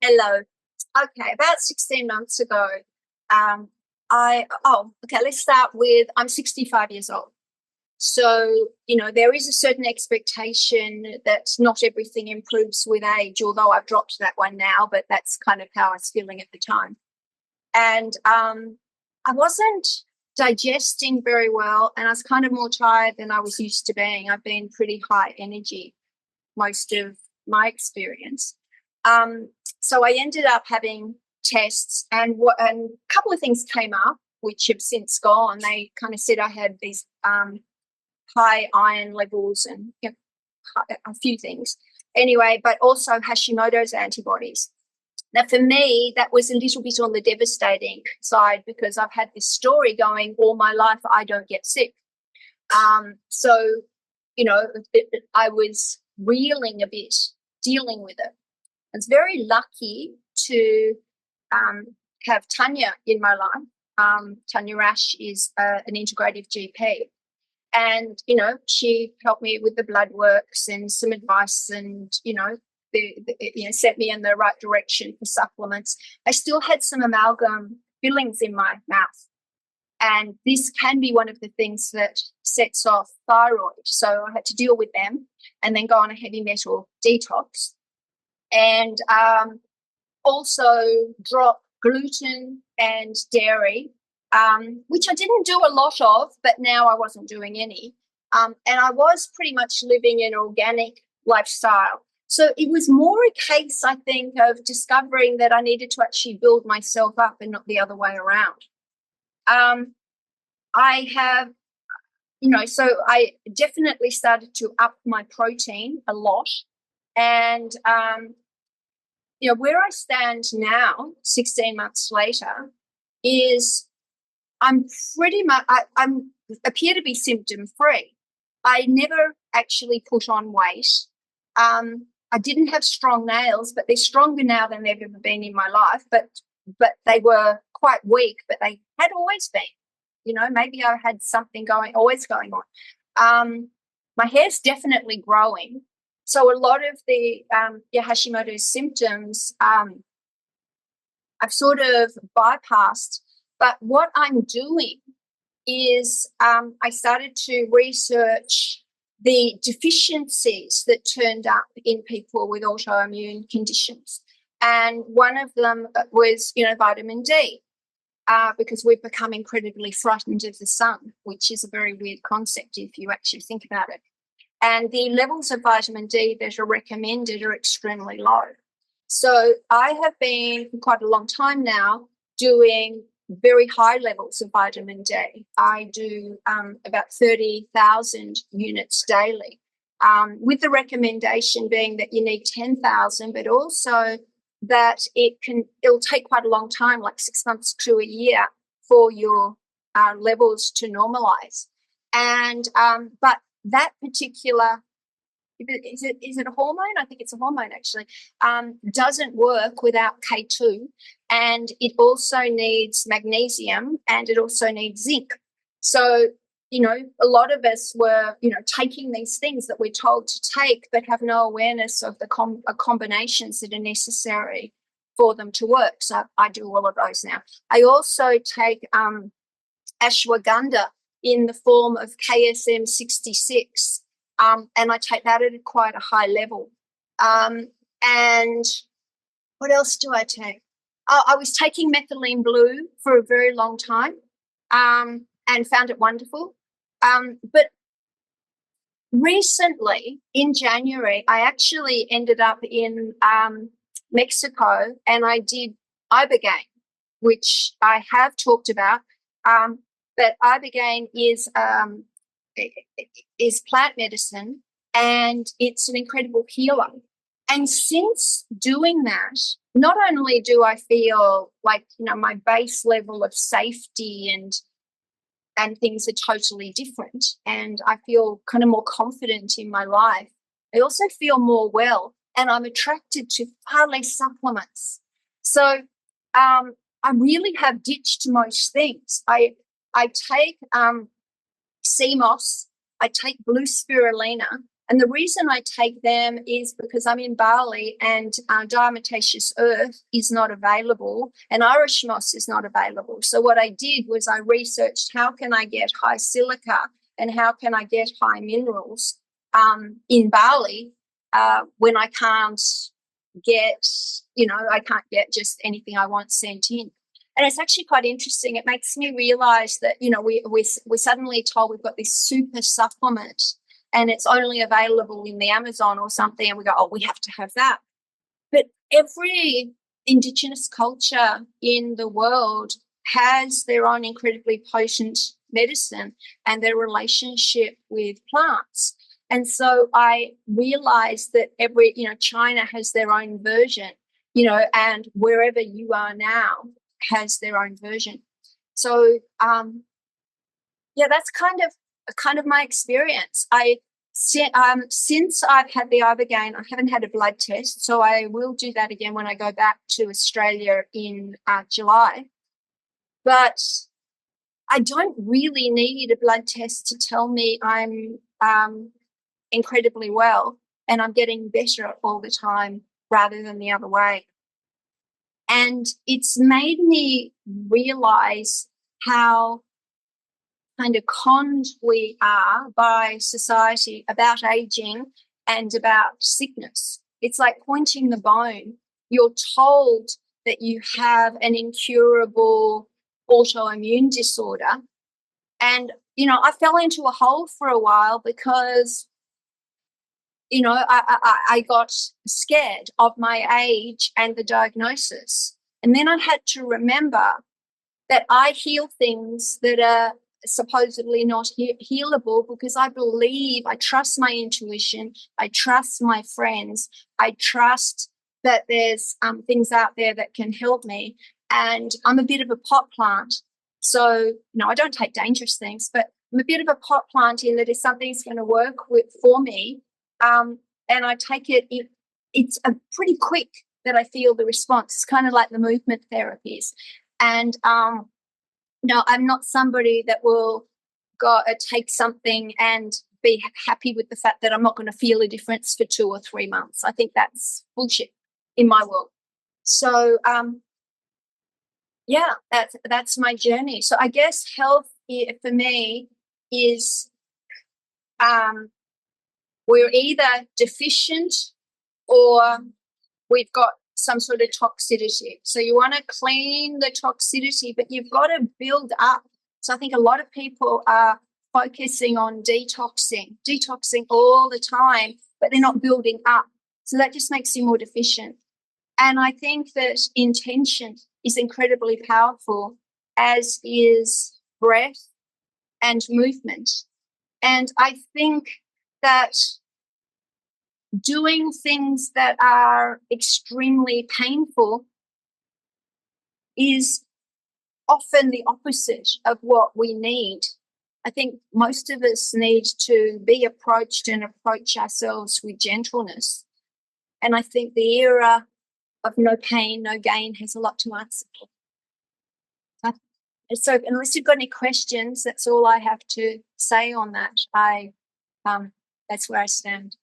Hello. Okay, about 16 months ago, let's start with I'm 65 years old. So, there is a certain expectation that not everything improves with age, although I've dropped that one now, but that's kind of how I was feeling at the time. And I wasn't digesting very well, and I was kind of more tired than I was used to being. I've been pretty high energy most of my experience. Um, so I ended up having tests, and a couple of things came up which have since gone. They kind of said I had these high iron levels and a few things. Anyway, but also Hashimoto's antibodies. Now, for me, that was a little bit on the devastating side because I've had this story going all my life. I don't get sick. So, I was reeling a bit, dealing with it. I was very lucky to have Tanya in my life. Tanya Rash is an integrative GP. And, she helped me with the blood works and some advice and, set me in the right direction for supplements. I still had some amalgam fillings in my mouth. And this can be one of the things that sets off thyroid. So I had to deal with them and then go on a heavy metal detox. And also drop gluten and dairy, which I didn't do a lot of, but now I wasn't doing any. And I was pretty much living an organic lifestyle. So it was more a case, I think, of discovering that I needed to actually build myself up and not the other way around. I have, so I definitely started to up my protein a lot. And, where I stand now, 16 months later, is I'm pretty much, I'm appear to be symptom free. I never actually put on weight. I didn't have strong nails, but they're stronger now than they've ever been in my life. But they were quite weak, but they had always been. Maybe I had something always going on. My hair's definitely growing. So a lot of the Hashimoto's symptoms, I've sort of bypassed. But what I'm doing is I started to research the deficiencies that turned up in people with autoimmune conditions. And one of them was, vitamin D, because we've become incredibly frightened of the sun, which is a very weird concept if you actually think about it. And the levels of vitamin D that are recommended are extremely low. So I have been for quite a long time now doing very high levels of vitamin D. I do about 30,000 units daily, with the recommendation being that you need 10,000, but also that it'll take quite a long time, like 6 months to a year, for your levels to normalize. And but that particular, is it a hormone? I think it's a hormone actually. Doesn't work without K2, and it also needs magnesium and it also needs zinc. So a lot of us were taking these things that we're told to take, but have no awareness of the combinations that are necessary for them to work. So I do all of those now. I also take ashwagandha in the form of KSM 66. And I take that at quite a high level. And what else do I take? I was taking methylene blue for a very long time, and found it wonderful. But recently, in January, I actually ended up in Mexico, and I did ibogaine, which I have talked about. But ibogaine is plant medicine, and it's an incredible healer. And since doing that, not only do I feel like my base level of safety and things are totally different, and I feel kind of more confident in my life, I also feel more well, and I'm attracted to far less supplements. So I really have ditched most things. I take sea moss, I take blue spirulina, And the reason I take them is because I'm in Bali and diatomaceous earth is not available and Irish moss is not available. So what I did was I researched how can I get high silica and how can I get high minerals in Bali when I can't get, I can't get just anything I want sent in. And it's actually quite interesting. It makes me realize that, we're suddenly told we've got this super supplement and it's only available in the Amazon or something. And we go, oh, we have to have that. But every Indigenous culture in the world has their own incredibly potent medicine and their relationship with plants. And so I realized that China has their own version, and wherever you are now has their own version. So, that's kind of my experience. Since I've had the Ibogaine, I haven't had a blood test, so I will do that again when I go back to Australia in July. But I don't really need a blood test to tell me I'm incredibly well and I'm getting better all the time rather than the other way. And it's made me realize how kind of conned we are by society about aging and about sickness. It's like pointing the bone. You're told that you have an incurable autoimmune disorder. And, I fell into a hole for a while because, I got scared of my age and the diagnosis. And then I had to remember that I heal things that are supposedly not healable because I trust my intuition, I trust my friends, I trust that there's things out there that can help me. And I'm a bit of a pot plant. So, I don't take dangerous things, but I'm a bit of a pot plant in that if something's going to work for me, and I take it, it's a pretty quick that I feel the response. It's kind of like the movement therapies. And I'm not somebody that will go take something and be happy with the fact that I'm not going to feel a difference for 2 or 3 months. I think that's bullshit in my world. So, that's my journey. So I guess health for me is we're either deficient or we've got some sort of toxicity. So you want to clean the toxicity, but you've got to build up. So I think a lot of people are focusing on detoxing all the time, but they're not building up. So that just makes you more deficient. And I think that intention is incredibly powerful, as is breath and movement. And I think that doing things that are extremely painful is often the opposite of what we need. I think most of us need to be approached and approach ourselves with gentleness. And I think the era of no pain, no gain has a lot to answer for. So unless you've got any questions, that's all I have to say on that. That's where I stand.